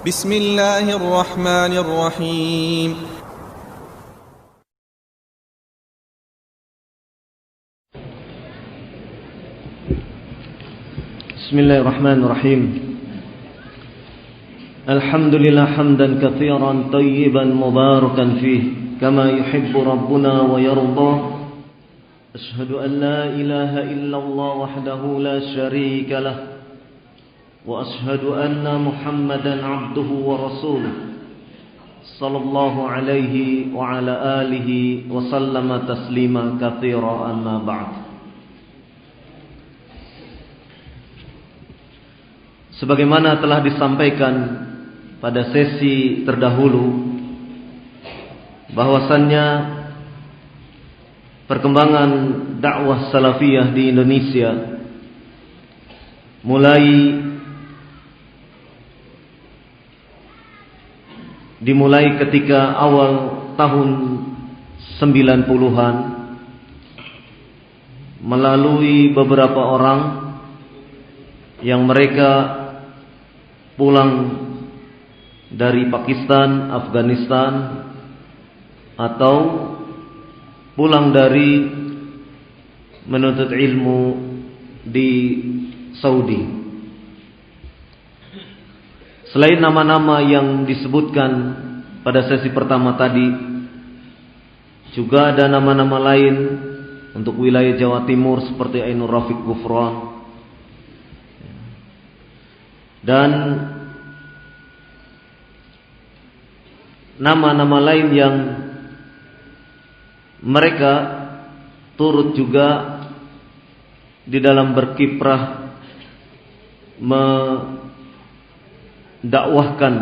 بسم الله الرحمن الرحيم بسم الله الرحمن الرحيم الحمد لله حمدا كثيرا طيبا مباركا فيه كما يحب ربنا ويرضى أشهد أن لا إله إلا الله وحده لا شريك له وأشهد أن محمدا عبده ورسوله صلى الله عليه وعلى آله وسلم تسليما كثيرا أما بعد. Sebagaimana telah disampaikan pada sesi terdahulu, bahwasannya perkembangan dakwah salafiyah di Indonesia dimulai ketika awal tahun 90-an melalui beberapa orang yang mereka pulang dari Pakistan, Afghanistan, atau pulang dari menuntut ilmu di Saudi. Selain nama-nama yang disebutkan pada sesi pertama tadi, juga ada nama-nama lain untuk wilayah Jawa Timur seperti Ainur Rafiq Gufron, dan nama-nama lain yang mereka turut juga di dalam berkiprah mendakwahkan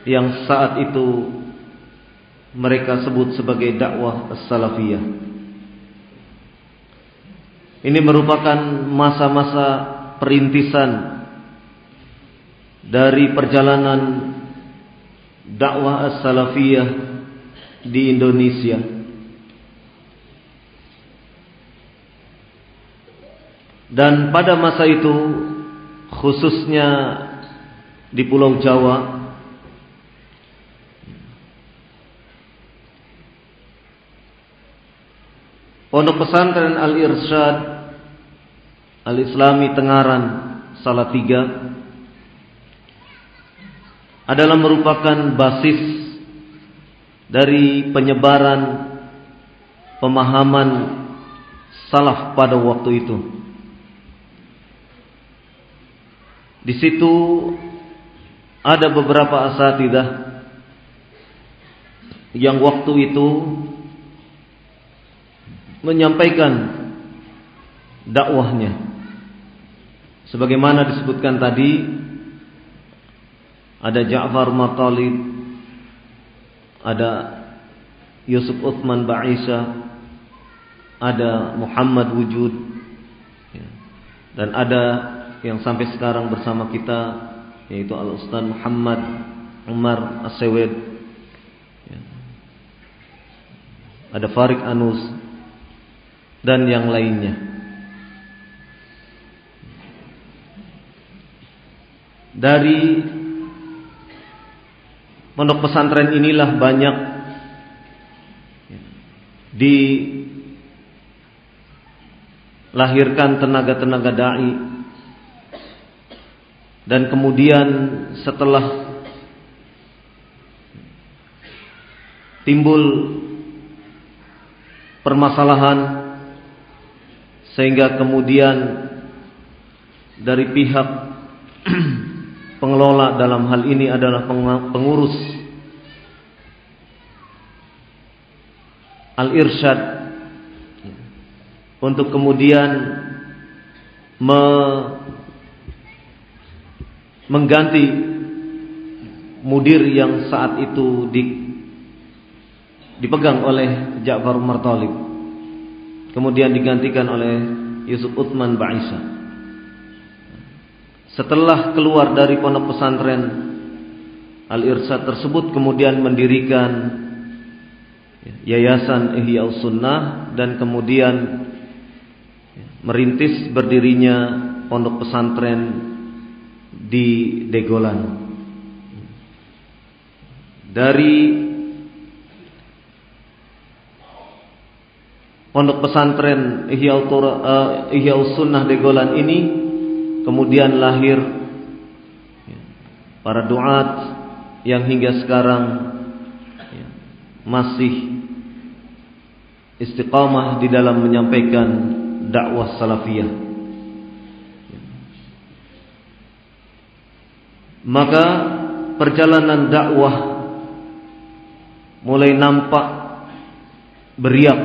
yang saat itu mereka sebut sebagai dakwah as-salafiyah. Ini merupakan masa-masa perintisan dari perjalanan dakwah as-salafiyah di Indonesia. Dan pada masa itu, khususnya di Pulau Jawa, Pondok Pesantren Al-Irsyad Al-Islami Tengaran Salatiga adalah merupakan basis dari penyebaran pemahaman salaf pada waktu itu. Di situ ada beberapa asatidzah yang waktu itu menyampaikan dakwahnya. Sebagaimana disebutkan tadi, ada Ja'far Matalib, ada Yusuf Uthman Ba'isa, ada Muhammad Wujud, dan ada yang sampai sekarang bersama kita, yaitu Al-Ustaz Muhammad Umar As-Sewed, ada Farid Anus, dan yang lainnya. Dari pondok pesantren inilah banyak dilahirkan tenaga-tenaga da'i, dan kemudian setelah timbul permasalahan, sehingga kemudian dari pihak pengelola, dalam hal ini adalah pengurus Al-Irsyad, untuk kemudian mengganti mudir yang saat itu dipegang oleh Ja'far Umar Talib, kemudian digantikan oleh Yusuf Uthman Ba'isa. Setelah keluar dari pondok pesantren Al-Irsyad tersebut, kemudian mendirikan Yayasan Ihya'us Sunnah, dan kemudian merintis berdirinya pondok pesantren di Degolan. dari pondok pesantren Ihyaus Sunnah Degolan ini kemudian lahir para duat yang hingga sekarang masih istiqamah di dalam menyampaikan dakwah salafiyah. Maka perjalanan dakwah mulai nampak beriak,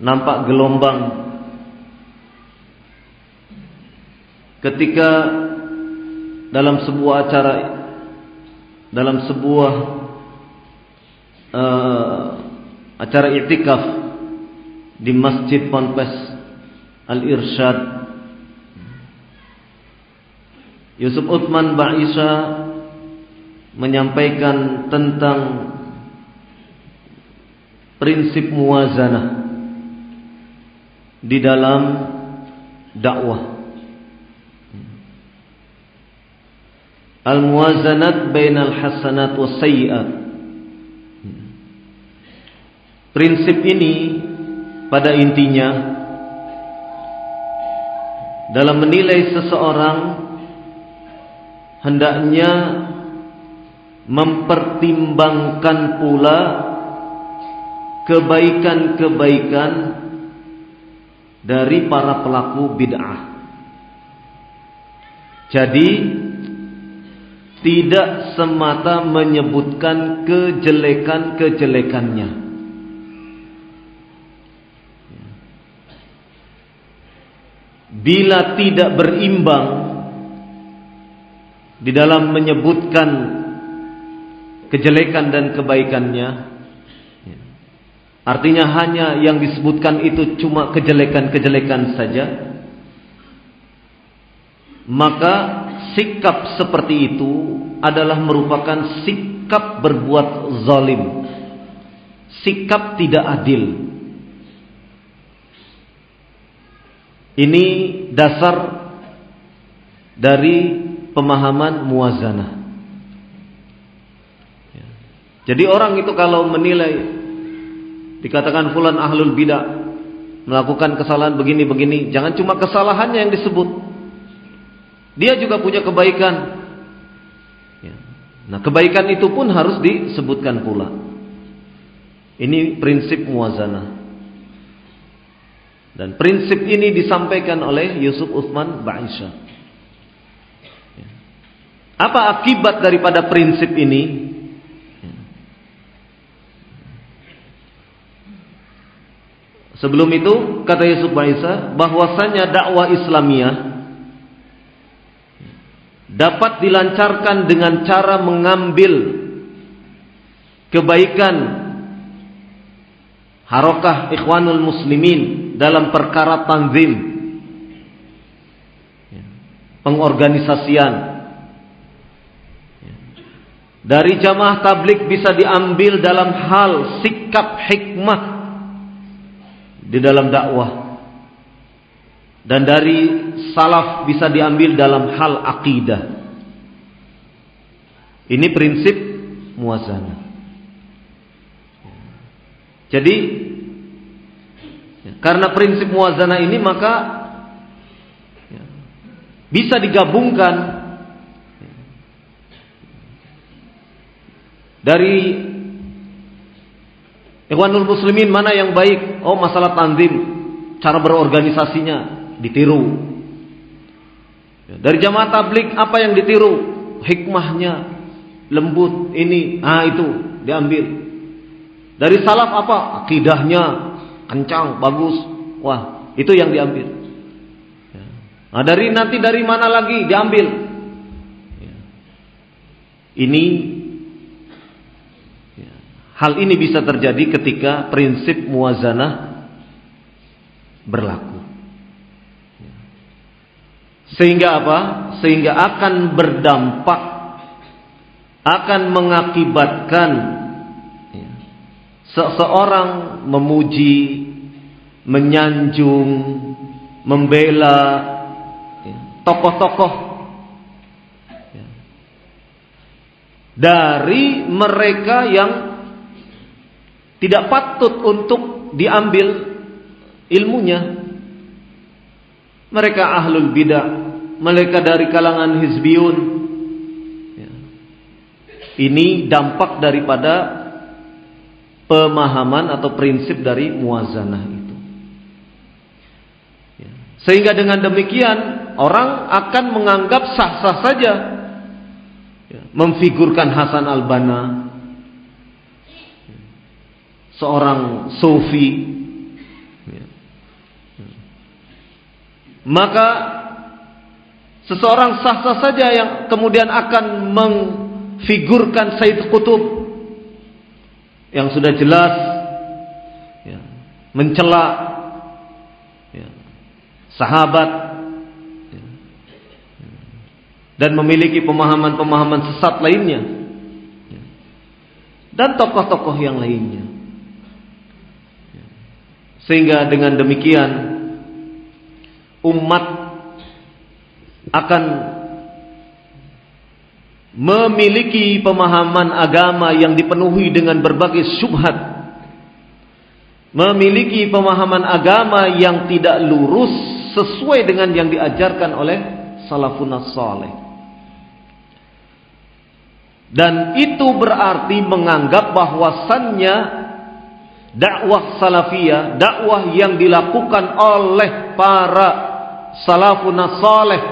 nampak gelombang ketika dalam sebuah acara, dalam sebuah acara i'tikaf di Masjid Ponpes Al-Irsyad, Yusuf Utsman Ba'isha menyampaikan tentang prinsip muwazanah di dalam dakwah. Al-muwazanat bainal hasanat was sayyi'at. Prinsip ini pada intinya dalam menilai seseorang hendaknya mempertimbangkan pula kebaikan-kebaikan dari para pelaku bid'ah. Jadi tidak semata menyebutkan kejelekan-kejelekannya. Bila tidak berimbang di dalam menyebutkan kejelekan dan kebaikannya, artinya hanya yang disebutkan itu cuma kejelekan-kejelekan saja, maka sikap seperti itu adalah merupakan sikap berbuat zalim, sikap tidak adil. Ini dasar dari pemahaman muwazanah. Jadi orang itu kalau menilai, dikatakan fulan ahlul bidah, melakukan kesalahan begini-begini, jangan cuma kesalahannya yang disebut, dia juga punya kebaikan. Nah, kebaikan itu pun harus disebutkan pula. Ini prinsip muwazanah. Dan prinsip ini disampaikan oleh Yusuf Utsman Ba'isha. Apa akibat daripada prinsip ini? Sebelum itu kata Yusuf Ba'isha bahwasanya dakwah Islamiyah dapat dilancarkan dengan cara mengambil kebaikan Harakah Ikhwanul Muslimin dalam perkara tanzim, pengorganisasian. Dari jamaah tabligh bisa diambil dalam hal sikap hikmah di dalam dakwah, dan dari salaf bisa diambil dalam hal akidah. Ini prinsip muwazanah. Jadi karena prinsip muwazanah ini maka bisa digabungkan dari Ikhwanul Muslimin mana yang baik. Oh, masalah tanzim, cara berorganisasinya ditiru. Dari jamaah tabligh apa yang ditiru? Hikmahnya, lembut ini, itu diambil. Dari salaf apa? Akidahnya kencang, bagus. Wah, itu yang diambil. Nah, dari mana lagi diambil? Ini hal ini bisa terjadi ketika prinsip muwazanah berlaku. Sehingga apa? Sehingga akan berdampak, akan mengakibatkan seseorang memuji, menyanjung, membela tokoh-tokoh dari mereka yang tidak patut untuk diambil ilmunya. Mereka ahlul bidah, mereka dari kalangan hizbiyun. Ini dampak daripada pemahaman atau prinsip dari muwazanah itu. Sehingga dengan demikian orang akan menganggap sah-sah saja memfigurkan Hasan al-Banna, seorang sufi. Maka seseorang sah-sah saja yang kemudian akan memfigurkan Sayyid Qutb yang sudah jelas mencela sahabat dan memiliki pemahaman-pemahaman sesat lainnya, dan tokoh-tokoh yang lainnya. Sehingga dengan demikian umat akan memiliki pemahaman agama yang dipenuhi dengan berbagai syubhat, memiliki pemahaman agama yang tidak lurus sesuai dengan yang diajarkan oleh salafun saleh. Dan itu berarti menganggap bahwasannya dakwah salafiyah, dakwah yang dilakukan oleh para salafun saleh,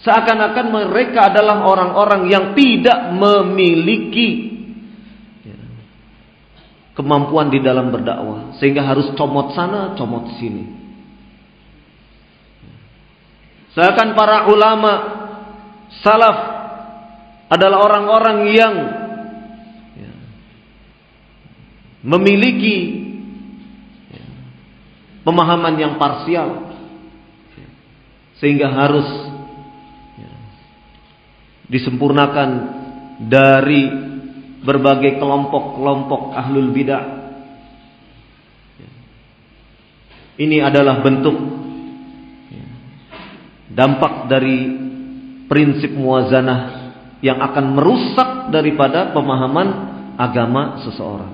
seakan-akan mereka adalah orang-orang yang tidak memiliki kemampuan di dalam berdakwah, sehingga harus comot sana, comot sini. Seakan para ulama salaf adalah orang-orang yang memiliki pemahaman yang parsial, sehingga harus disempurnakan dari berbagai kelompok-kelompok ahlul bidah. Ini adalah bentuk dampak dari prinsip muwazanah yang akan merusak daripada pemahaman agama seseorang,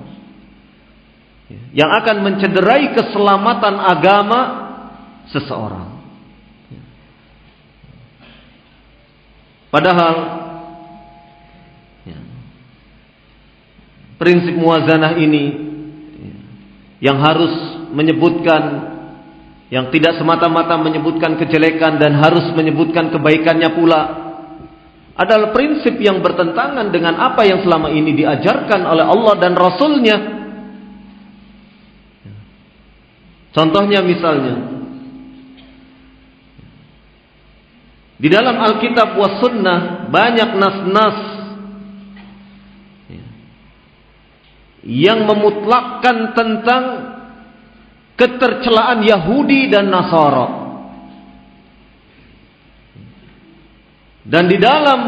yang akan mencederai keselamatan agama seseorang. Padahal prinsip muwazanah ini yang harus menyebutkan, yang tidak semata-mata menyebutkan kejelekan dan harus menyebutkan kebaikannya pula, adalah prinsip yang bertentangan dengan apa yang selama ini diajarkan oleh Allah dan Rasul-Nya. Contohnya misalnya, di dalam Alkitab was Sunnah banyak nas-nas yang memutlakkan tentang ketercelaan Yahudi dan Nasara. Dan di dalam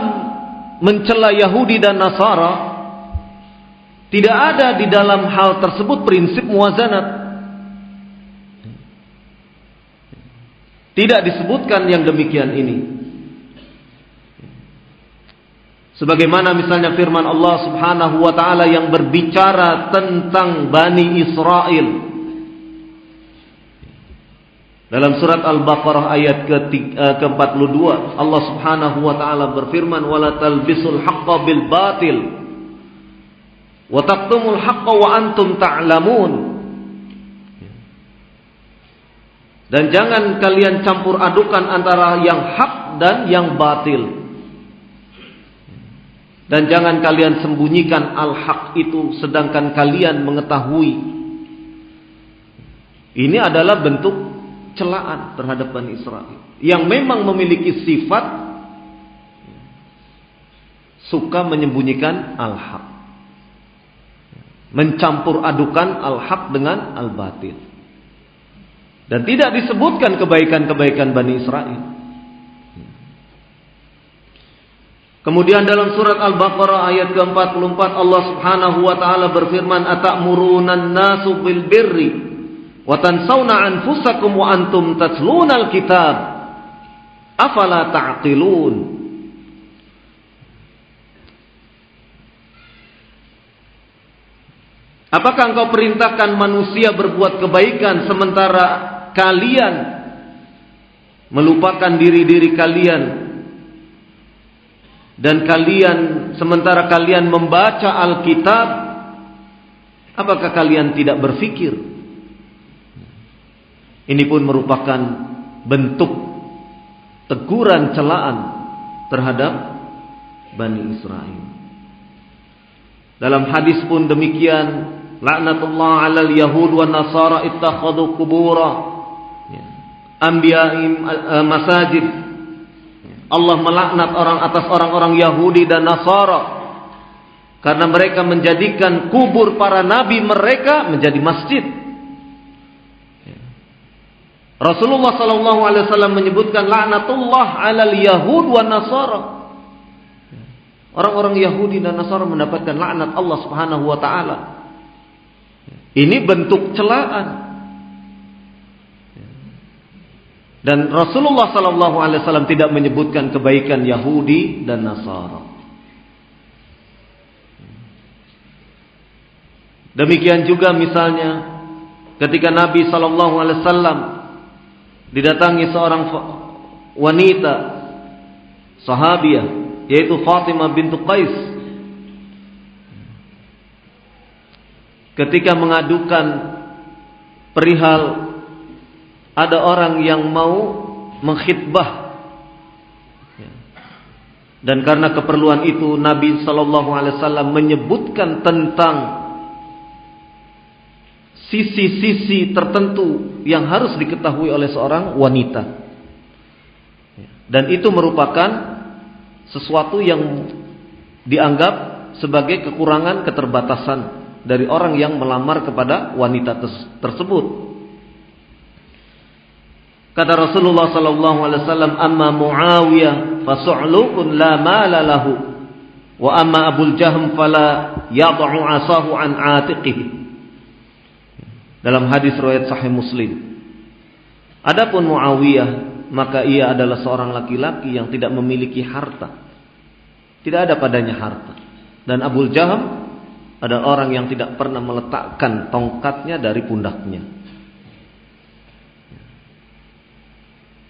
mencela Yahudi dan Nasara, tidak ada di dalam hal tersebut prinsip muwazanat. Tidak disebutkan yang demikian ini. Sebagaimana misalnya firman Allah Subhanahu wa taala yang berbicara tentang Bani Israel dalam surat Al-Baqarah ayat ke-42, Allah Subhanahu wa taala berfirman, "Wala talbisul haqqo bil batil wa taqtumul haqqo wa antum ta'lamun." Dan jangan kalian campur adukan antara yang hak dan yang batil. Dan jangan kalian sembunyikan al-haq itu sedangkan kalian mengetahui. Ini adalah bentuk celaan terhadap Bani Israel yang memang memiliki sifat suka menyembunyikan al-haq, mencampur adukan al-haq dengan al-batil, dan tidak disebutkan kebaikan-kebaikan Bani Israel. Kemudian dalam surat Al-Baqarah ayat ke-44 Allah Subhanahu wa taala berfirman, "Atamuruna an-nasu bil birri wa tansawna anfusakum wa antum tatluna al-kitab. Afala ta'qilun?" Apakah engkau perintahkan manusia berbuat kebaikan sementara kalian melupakan diri-diri kalian, dan sementara kalian membaca Alkitab, apakah kalian tidak berfikir? Ini pun merupakan bentuk teguran celaan terhadap Bani Israel. Dalam hadis pun demikian, laknatullah 'alal yahud wan nasara ittakhadhu qubura anbiya'ihim masajid. Allah melaknat atas orang-orang Yahudi dan Nasara karena mereka menjadikan kubur para nabi mereka menjadi masjid. Rasulullah sallallahu alaihi wasallam menyebutkan laknatullah 'alal yahud wan nasara. Orang-orang Yahudi dan Nasara mendapatkan laknat Allah Subhanahu wa taala. Ini bentuk celaan. Dan Rasulullah sallallahu alaihi wasallam tidak menyebutkan kebaikan Yahudi dan Nasara. Demikian juga misalnya ketika Nabi sallallahu alaihi wasallam didatangi seorang wanita sahabiah, yaitu Fatimah bintu Qais, ketika mengadukan perihal ada orang yang mau mengkhitbah, dan karena keperluan itu Nabi sallallahu alaihi wasallam menyebutkan tentang sisi-sisi tertentu yang harus diketahui oleh seorang wanita, dan itu merupakan sesuatu yang dianggap sebagai kekurangan, keterbatasan dari orang yang melamar kepada wanita tersebut. Kata Rasulullah sallallahu alaihi wasallam, "Amma Muawiyah fa su'lukun la mala lahu, wa amma Abul Jahm fala yad'u 'asahu an 'atiqihi." Dalam hadis riwayat Sahih Muslim. Adapun Muawiyah, maka ia adalah seorang laki-laki yang tidak memiliki harta. Tidak ada padanya harta. Dan Abul Jahm adalah orang yang tidak pernah meletakkan tongkatnya dari pundaknya.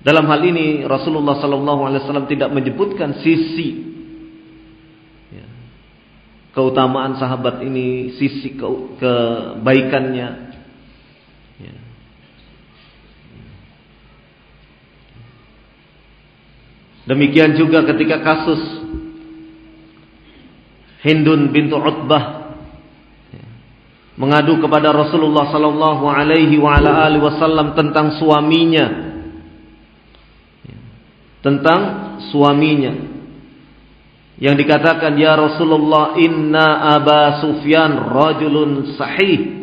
Dalam hal ini Rasulullah sallallahu alaihi wasallam tidak menyebutkan sisi keutamaan sahabat ini, sisi kebaikannya. Demikian juga ketika kasus Hindun bintu Utbah mengadu kepada Rasulullah sallallahu alaihi wasallam tentang suaminya, yang dikatakan, "Ya Rasulullah, inna Aba Sufyan rajulun sahih."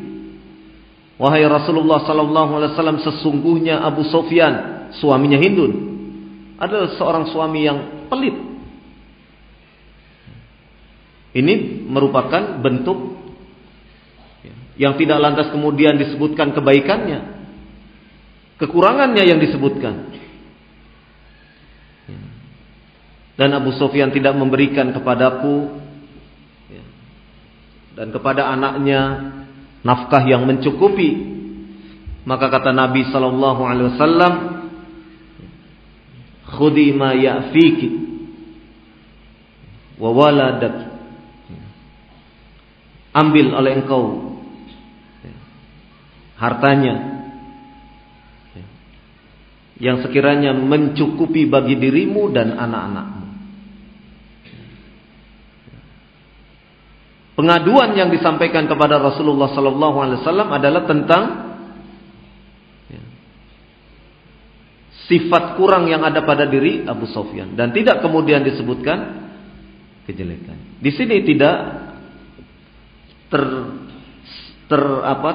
Wahai Rasulullah sallallahu alaihi wasallam, sesungguhnya Abu Sufyan, suaminya Hindun, adalah seorang suami yang pelit. Ini merupakan bentuk yang tidak lantas kemudian disebutkan kebaikannya, kekurangannya yang disebutkan. Dan Abu Sufyan tidak memberikan kepadaku dan kepada anaknya nafkah yang mencukupi. Maka kata Nabi sallallahu alaihi wasallam, "Khudhi ma ya'fiki wa waladak." Ambil oleh engkau hartanya yang sekiranya mencukupi bagi dirimu dan anak-anakmu. Pengaduan yang disampaikan kepada Rasulullah sallallahu alaihi wasallam adalah tentang sifat kurang yang ada pada diri Abu Sufyan, dan tidak kemudian disebutkan kejelekan. Di sini tidak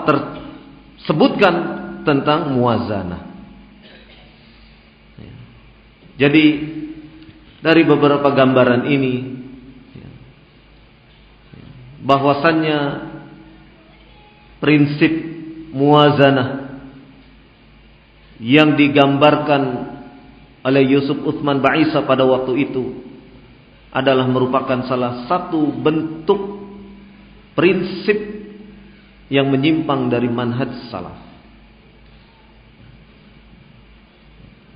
tersebutkan tentang muwazanah. Jadi dari beberapa gambaran ini bahwasannya prinsip muwazanah yang digambarkan oleh Yusuf Utsman Ba'isa pada waktu itu adalah merupakan salah satu bentuk prinsip yang menyimpang dari manhaj salaf.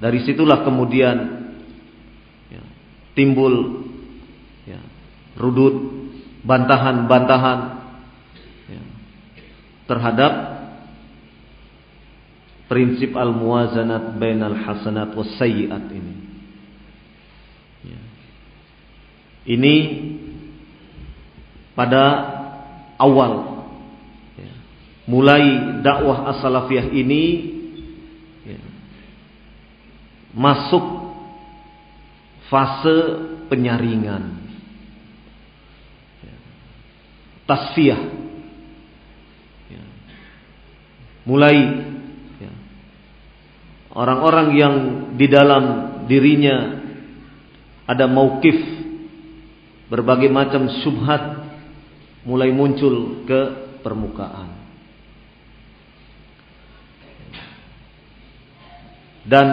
Dari situlah kemudian timbul rudud, bantahan-bantahan terhadap prinsip al-muwazanat bainal hasanat was sayyi'at ini. Ini pada awal mulai dakwah as-salafiyah ini masuk fase penyaringan, tasfiyah. Mulai orang-orang yang di dalam dirinya ada mauqif berbagai macam syubhat mulai muncul ke permukaan. Dan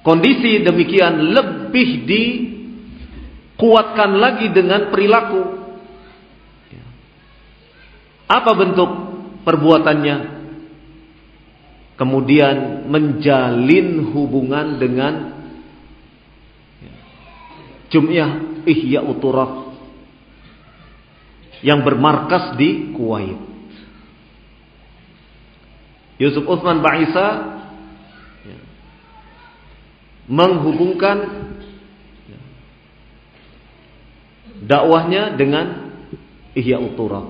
kondisi demikian lebih dikuatkan lagi dengan perilaku. Apa bentuk perbuatannya? Kemudian menjalin hubungan dengan Jum'iyah Ihya'ut Turaf yang bermarkas di Kuwait. Yusuf Utsman Ba'isa menghubungkan dakwahnya dengan Ihya'ut Turaf.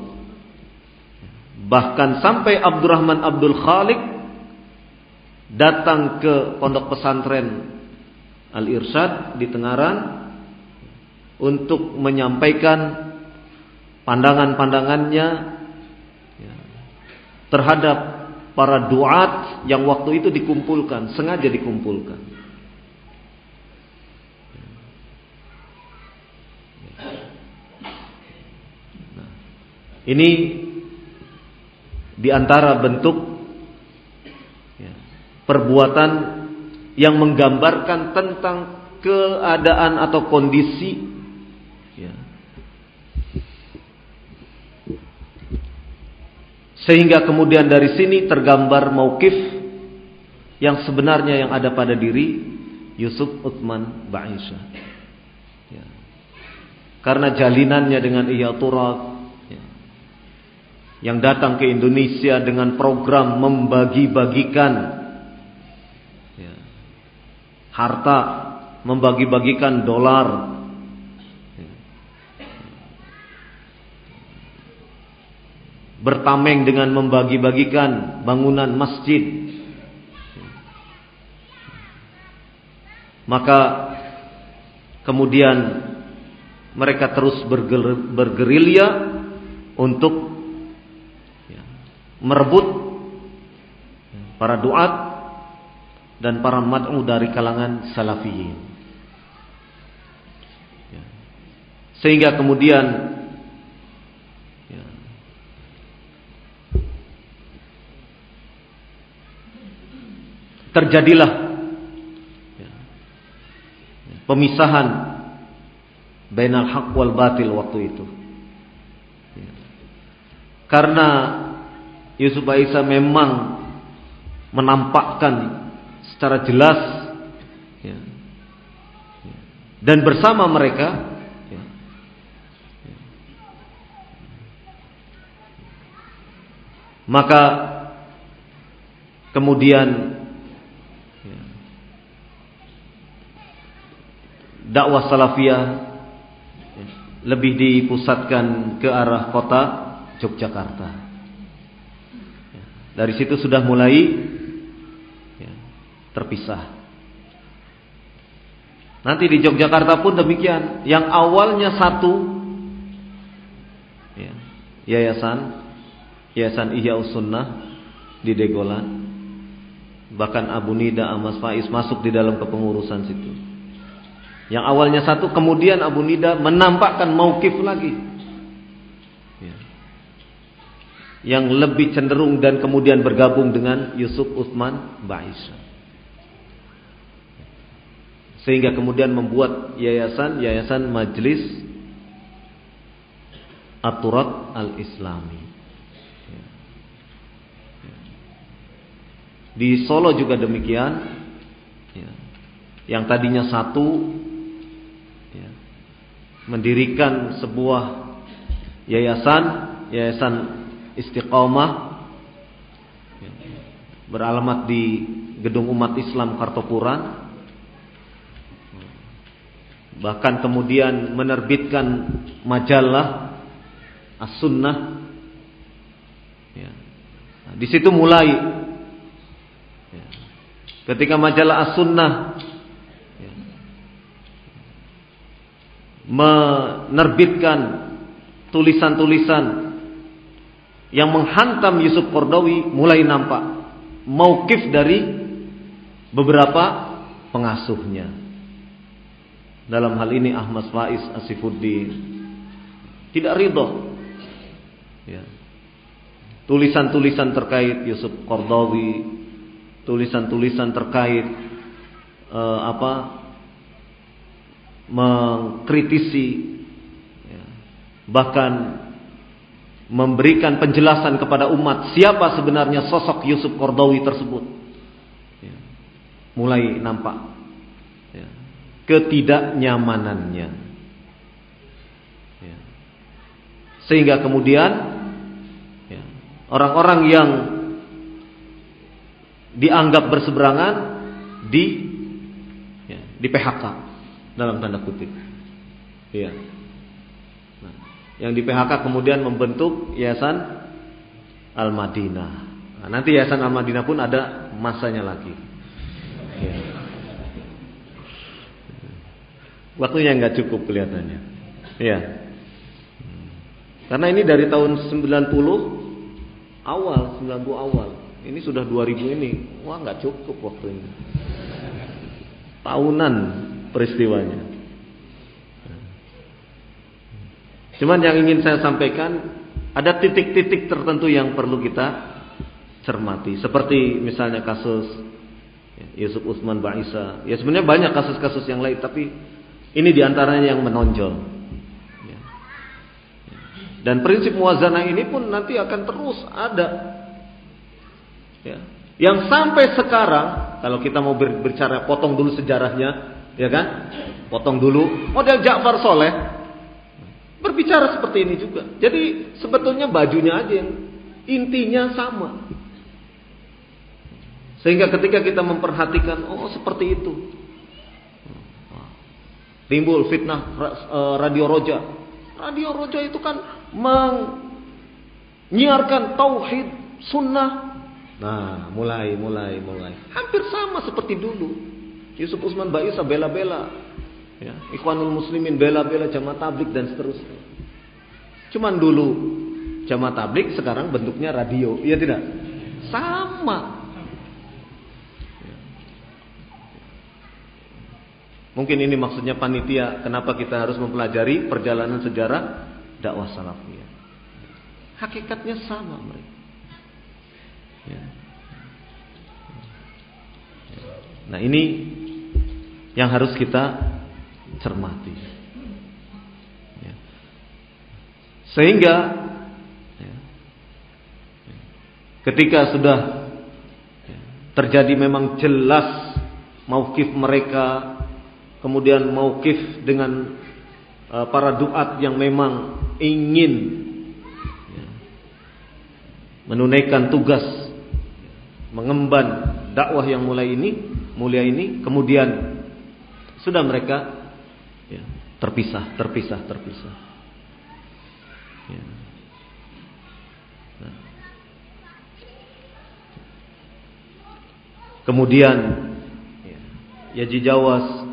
Bahkan sampai Abdurrahman Abdul Khaliq datang ke pondok pesantren Al-Irsyad di Tengaran untuk menyampaikan pandangan-pandangannya terhadap para duat yang waktu itu dikumpulkan, sengaja dikumpulkan. Nah, ini di antara bentuk perbuatan yang menggambarkan tentang keadaan atau kondisi sehingga kemudian dari sini tergambar mauqif yang sebenarnya yang ada pada diri Yusuf Utsman Ba'isa. Karena jalinannya dengan Ihya'ut Turaf yang datang ke Indonesia dengan program membagi-bagikan harta, membagi-bagikan dolar, bertameng dengan membagi-bagikan bangunan masjid. Maka kemudian mereka terus bergerilya untuk merebut para duat dan para mad'u dari kalangan salafiyin. Sehingga kemudian terjadilah pemisahan bainal haq wal batil waktu itu. Karena Yusuf Ba'isa memang menampakkan secara jelas dan bersama mereka maka kemudian dakwah salafiyah lebih dipusatkan ke arah kota Yogyakarta. Dari situ sudah mulai terpisah. Nanti di Yogyakarta pun demikian. Yang awalnya satu yayasan Ihya'us Sunnah di Degolan, bahkan Abu Nida Amas Faiz masuk di dalam kepengurusan situ. Yang awalnya satu, kemudian Abu Nida menampakkan mauqif lagi yang lebih cenderung dan kemudian bergabung dengan Yusuf Utsman Ba'isa, sehingga kemudian membuat yayasan Majlis At-Turat Al-Islami. Di Solo juga demikian. Ya. Yang tadinya satu, ya, mendirikan sebuah yayasan Istiqomah, ya, beralamat di Gedung Umat Islam Kartopuran. Bahkan kemudian menerbitkan majalah As-Sunnah. Ya. Nah, di situ mulai, ya, ketika majalah As-Sunnah, ya, menerbitkan tulisan-tulisan yang menghantam Yusuf Qaradawi, mulai nampak mauqif dari beberapa pengasuhnya. Dalam hal ini Ahmad Faiz Asifuddin tidak ridho, ya, tulisan-tulisan terkait Yusuf Qaradawi, tulisan-tulisan terkait mengkritisi, ya, bahkan memberikan penjelasan kepada umat siapa sebenarnya sosok Yusuf Qaradawi tersebut, ya, mulai nampak, ya, ketidaknyamanannya, ya. Sehingga kemudian, ya, orang-orang yang dianggap berseberangan di PHK dalam tanda kutip, ya. Nah, yang di PHK kemudian membentuk Yayasan Al-Madinah. Nah, nanti Yayasan Al-Madinah pun ada masanya lagi, ya. Waktunya nggak cukup kelihatannya, ya. Karena ini dari tahun 90 awal. Ini sudah 2000 ini. Wah, nggak cukup waktunya. Tahunan peristiwanya. Cuman yang ingin saya sampaikan, ada titik-titik tertentu yang perlu kita cermati. Seperti misalnya kasus Yusuf Utsman Ba'isa. Ya sebenarnya banyak kasus-kasus yang lain, tapi ini diantaranya yang menonjol. Dan prinsip muwazanah ini pun nanti akan terus ada, ya. Yang sampai sekarang, kalau kita mau berbicara, potong dulu sejarahnya, ya kan? Potong dulu model Ja'far Soleh, berbicara seperti ini juga. Jadi sebetulnya bajunya aja yang intinya sama. Sehingga ketika kita memperhatikan, oh seperti itu, timbul fitnah Radio Roja. Radio Roja itu kan menyiarkan tauhid, sunnah. Nah, mulai. Hampir sama seperti dulu. Yusuf Utsman Ba'isa bela-bela, ya, Ikhwanul Muslimin bela-bela Jamaah Tabligh dan seterusnya. Cuman dulu Jamaah Tabligh, sekarang bentuknya radio, iya tidak? Sama. Mungkin ini maksudnya panitia, kenapa kita harus mempelajari perjalanan sejarah dakwah salafiyah. Hakikatnya sama mereka. Ya. Nah, ini yang harus kita cermati. Ya. Sehingga, ya, ketika sudah, ya, terjadi memang jelas mauqif mereka, kemudian mauqif dengan para duat yang memang ingin, ya, menunaikan tugas mengemban dakwah yang mulia ini, kemudian sudah mereka, ya, terpisah. Ya. Nah. Kemudian, ya, Yaji Jawas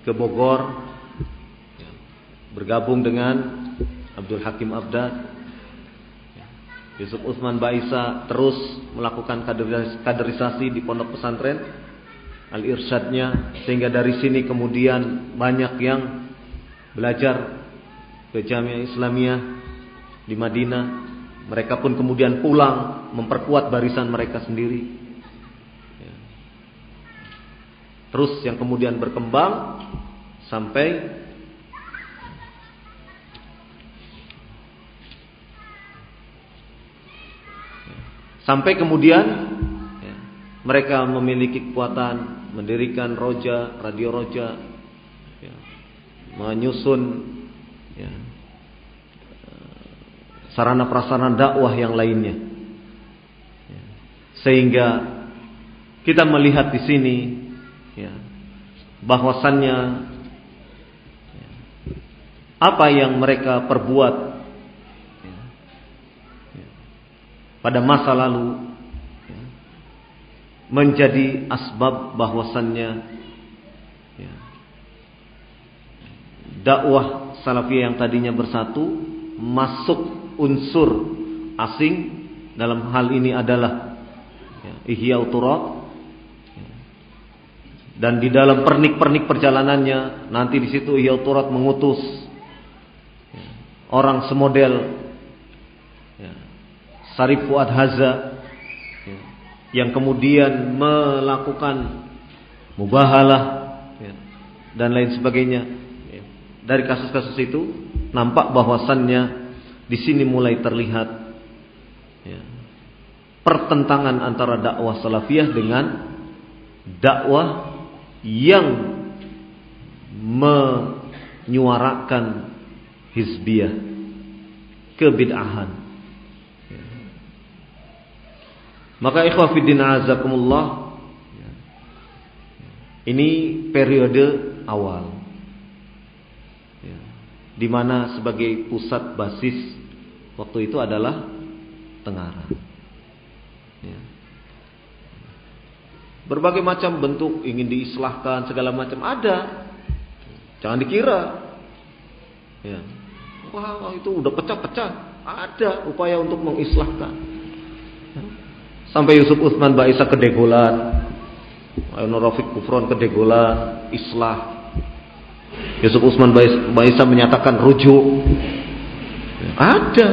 ke Bogor, ya, bergabung dengan Abdul Hakim Abdad. Yusuf Utsman Ba'isa terus melakukan kaderisasi di pondok pesantren Al-Irsyadnya, sehingga dari sini kemudian banyak yang belajar ke Jamiah Islamiyah di Madinah. Mereka pun kemudian pulang memperkuat barisan mereka sendiri. Terus yang kemudian berkembang sampai kemudian, ya, mereka memiliki kekuatan mendirikan roja, radio roja, ya, menyusun ya, sarana prasarana dakwah yang lainnya, ya, sehingga kita melihat di sini ya, bahwasannya ya, apa yang mereka perbuat ya, ya, pada masa lalu ya, menjadi asbab bahwasannya ya, dakwah salafiyah yang tadinya bersatu masuk unsur asing. Dalam hal ini adalah ya, Ihya Uturat, ya. Dan di dalam pernik-pernik perjalanannya nanti di situ Ihya Uturat mengutus ya, orang semodel ya, Sarif Fuad Haza ya, yang kemudian melakukan mubahalah ya, dan lain sebagainya ya. Dari kasus-kasus itu nampak bahwasannya di sini mulai terlihat ya, pertentangan antara dakwah salafiyah dengan dakwah yang menyuarakan hizbiyah, kebid'ahan. Ya. Maka ikhwah fiddin azakumullah, ya, ini periode awal, ya, di mana sebagai pusat basis waktu itu adalah Tengara. Ya. Berbagai macam bentuk ingin diislahkan segala macam ada. Jangan dikira ya, wah itu udah pecah-pecah. Ada upaya untuk mengislahkan. Sampai Yusuf Utsman Baisa kedegolan, Ayun Rafiq Kufron kedegolan, islah. Yusuf Utsman Baisa menyatakan rujuk. Ada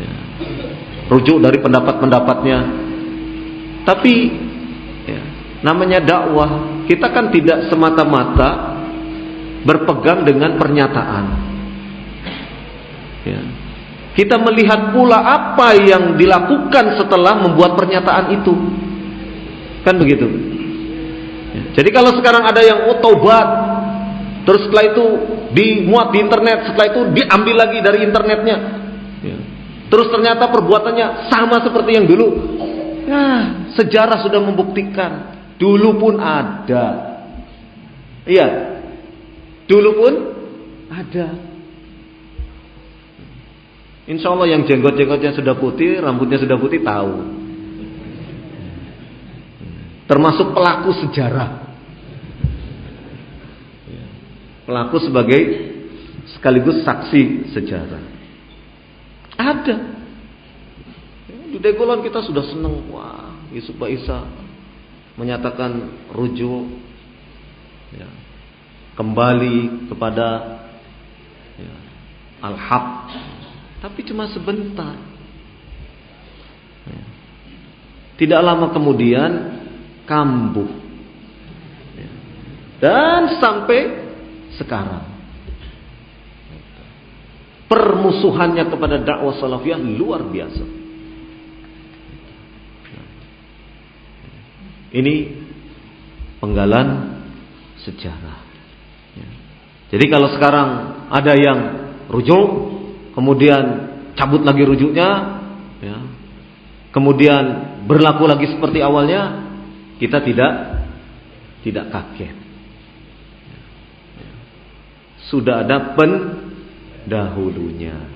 ya, rujuk dari pendapat-pendapatnya. Tapi ya, namanya dakwah, kita kan tidak semata-mata berpegang dengan pernyataan ya. Kita melihat pula apa yang dilakukan setelah membuat pernyataan itu. Kan begitu ya. Jadi kalau sekarang ada yang tobat, terus setelah itu dimuat di internet, setelah itu diambil lagi dari internetnya ya. Terus ternyata perbuatannya sama seperti yang dulu ya, sejarah sudah membuktikan dulu pun ada. Iya, dulu pun ada. Insya Allah yang jenggot-jenggotnya sudah putih, rambutnya sudah putih tahu. Termasuk pelaku sejarah, pelaku sebagai sekaligus saksi sejarah. Ada. Di Degolon kita sudah senang, wah Yusuf Baisa menyatakan rujuk ya, kembali kepada ya, al-haq. Tapi cuma sebentar ya. Tidak lama kemudian kambuh ya. Dan sampai sekarang permusuhannya kepada dakwah salafiyah luar biasa. Ini penggalan sejarah ya. Jadi kalau sekarang ada yang rujuk, kemudian cabut lagi rujuknya ya, kemudian berlaku lagi seperti awalnya, kita tidak kaget. Sudah ada pendahulunya.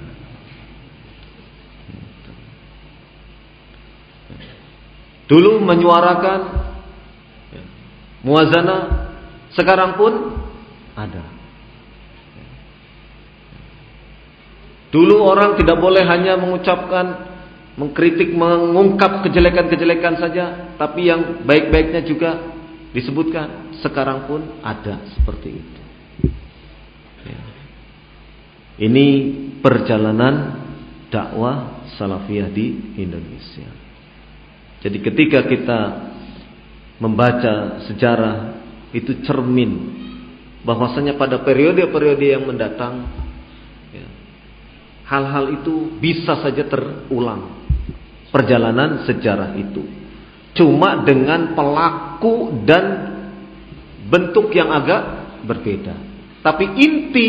Dulu menyuarakan muwazanah, sekarang pun ada. Dulu orang tidak boleh hanya mengucapkan, mengkritik, mengungkap kejelekan-kejelekan saja, tapi yang baik-baiknya juga disebutkan. Sekarang pun ada seperti itu. Ya. Ini perjalanan dakwah salafiyah di Indonesia. Jadi ketika kita membaca sejarah, itu cermin bahwasanya pada periode-periode yang mendatang ya, hal-hal itu bisa saja terulang. Perjalanan sejarah itu cuma dengan pelaku dan bentuk yang agak berbeda. Tapi inti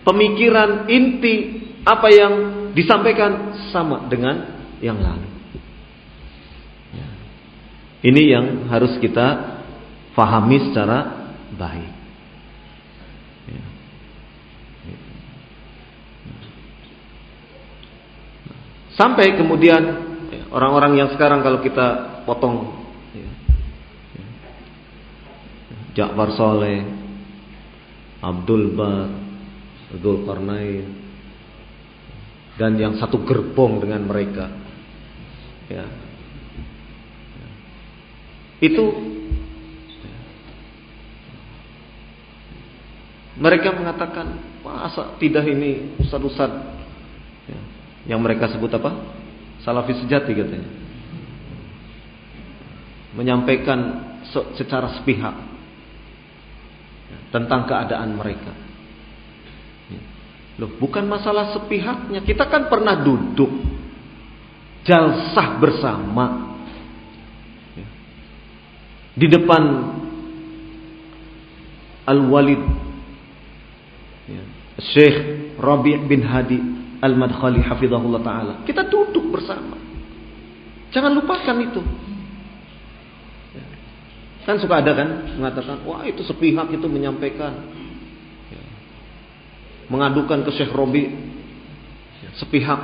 pemikiran, inti apa yang disampaikan sama dengan yang lalu. Ini yang harus kita fahami secara baik. Sampai kemudian orang-orang yang sekarang kalau kita potong Ja'far Saleh, Abdul Bar, Dzulkarnain, dan yang satu gerbong dengan mereka, ya, itu mereka mengatakan, masa tidak ini ustad-ustad ya, yang mereka sebut apa? Salafi sejati katanya, menyampaikan secara sepihak tentang keadaan mereka. Loh, bukan masalah sepihaknya. Kita kan pernah duduk jalsah bersama di depan Al-Walid Syekh Rabi' bin Hadi Al-Madkhali hafizahullah ta'ala. Kita duduk bersama. Jangan lupakan itu. Kan suka ada kan mengatakan, wah itu sepihak, itu menyampaikan, mengadukan ke Syekh Rabi' sepihak,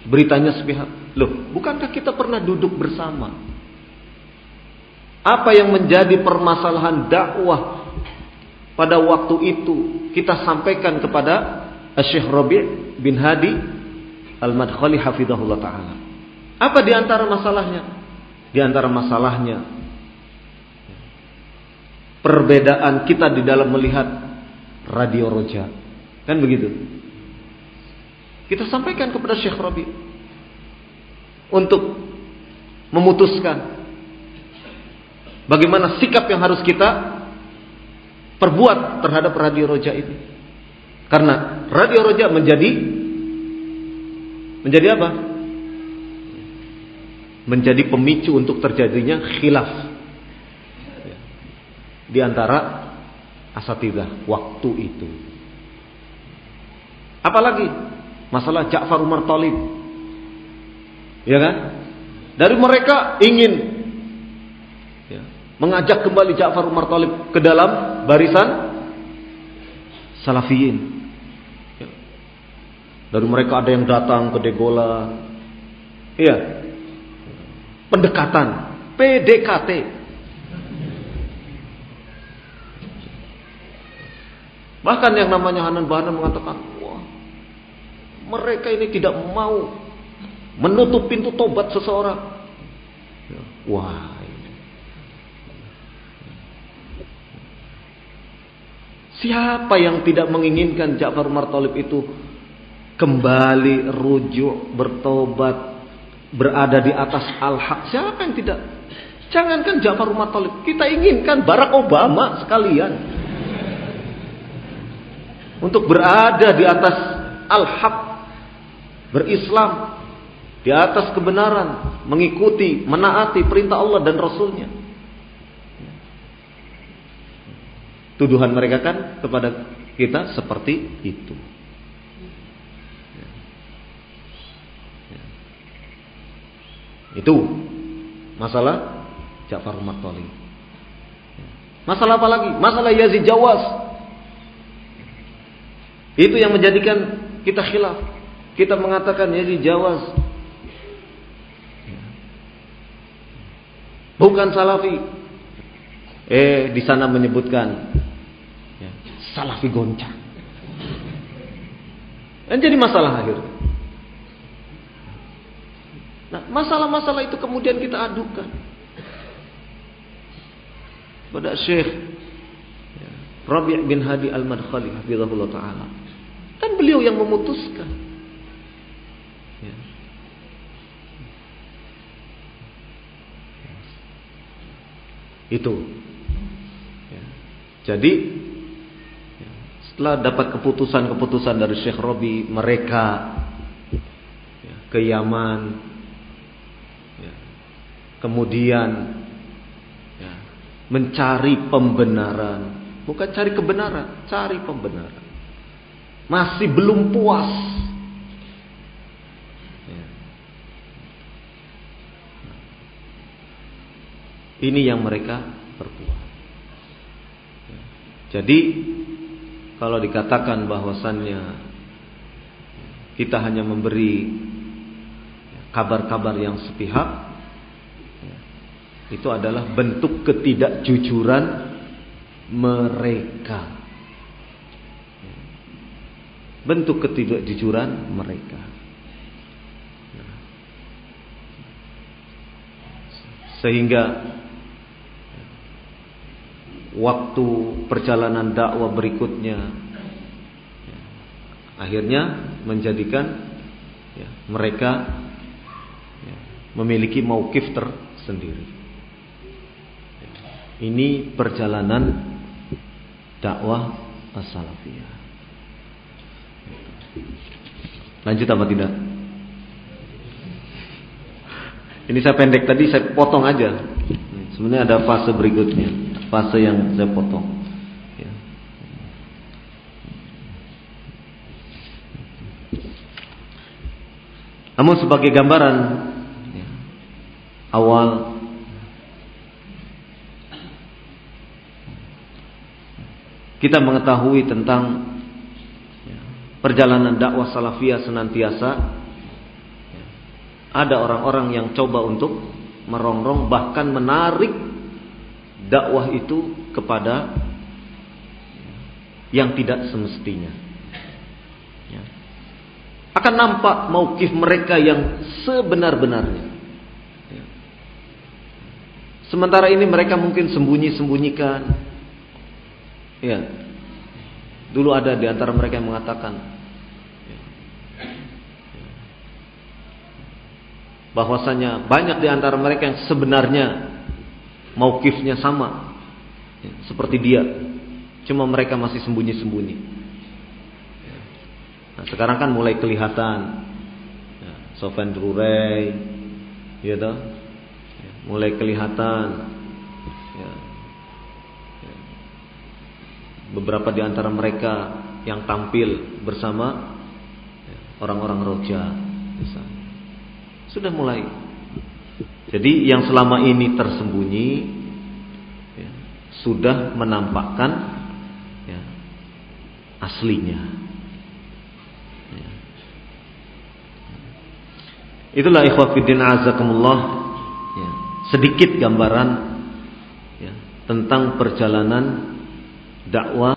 beritanya sepihak. Loh, bukankah kita pernah duduk bersama? Apa yang menjadi permasalahan dakwah pada waktu itu kita sampaikan kepada Syekh Rabi' bin Hadi Al-Madkhali hafizahullah ta'ala. Apa di antara masalahnya? Di antara masalahnya perbedaan kita di dalam melihat Radio Roja. Kan begitu? Kita sampaikan kepada Syekh Rabi' untuk memutuskan bagaimana sikap yang harus kita perbuat terhadap Radio Roja ini. Karena Radio Roja menjadi apa? Menjadi pemicu untuk terjadinya khilaf di antara asatidzah waktu itu. Apalagi masalah Ja'far Umar Thalib, ya kan? Dari mereka ingin mengajak kembali Ja'far Umar Thalib ke dalam barisan Salafiyin. Dari mereka ada yang datang ke Degola, iya, pendekatan, PDKT. Bahkan yang namanya Hanan Bahana mengatakan, wah, mereka ini tidak mau menutup pintu tobat seseorang. Wah, siapa yang tidak menginginkan Ja'far Umar Thalib itu kembali, rujuk, bertobat, berada di atas al-haq? Siapa yang tidak? Jangankan Ja'far Umar Thalib, kita inginkan Barack Obama sekalian untuk berada di atas al-haq, berislam, di atas kebenaran, mengikuti, menaati perintah Allah dan Rasulnya. Tuduhan mereka kan kepada kita seperti itu. Itu masalah Ja'far Umar Thalib. Masalah apa lagi? Masalah Yazid Jawas. Itu yang menjadikan kita khilaf. Kita mengatakan Yazid Jawas bukan salafi. Di sana menyebutkan salafi goncang. Dan jadi masalah akhirnya. Nah, masalah-masalah itu kemudian kita adukan pada Syekh Rabi' bin Hadi Al-Madkhali hafizahullah ta'ala. Kan beliau yang memutuskan. Itu. Jadi setelah dapat keputusan-keputusan dari Syekh Rabi', mereka ke Yaman, kemudian ya, mencari pembenaran, bukan cari kebenaran, cari pembenaran, masih belum puas. Ya. Ini yang mereka perbuat. Ya. Jadi kalau dikatakan bahwasannya kita hanya memberi kabar-kabar yang sepihak, itu adalah bentuk ketidakjujuran mereka. Bentuk ketidakjujuran mereka. Sehingga waktu perjalanan dakwah berikutnya akhirnya menjadikan mereka memiliki mauqif tersendiri. Ini perjalanan dakwah as-salafiyah. Lanjut apa tidak? Ini saya pendek tadi, saya potong aja. Sebenarnya ada fase berikutnya, fase yang saya potong. Namun sebagai gambaran awal, kita mengetahui tentang perjalanan dakwah salafiyah senantiasa ada orang-orang yang coba untuk merongrong, bahkan menarik dakwah itu kepada yang tidak semestinya. Akan nampak mauqif mereka yang sebenar-benarnya. Sementara ini mereka mungkin sembunyi-sembunyikan. Ya. Dulu ada di antara mereka yang mengatakan bahwasanya banyak di antara mereka yang sebenarnya mauqifnya sama seperti dia, cuma mereka masih sembunyi-sembunyi. Nah, sekarang kan mulai kelihatan ya, Sofyan Durrey, ya toh, ya, mulai kelihatan ya, ya, beberapa di antara mereka yang tampil bersama ya, orang-orang Roja, misalnya, sudah mulai. Jadi yang selama ini tersembunyi ya, sudah menampakkan ya, aslinya. Itulah ikhwah fiddin azakumullah ya, sedikit gambaran ya, tentang perjalanan dakwah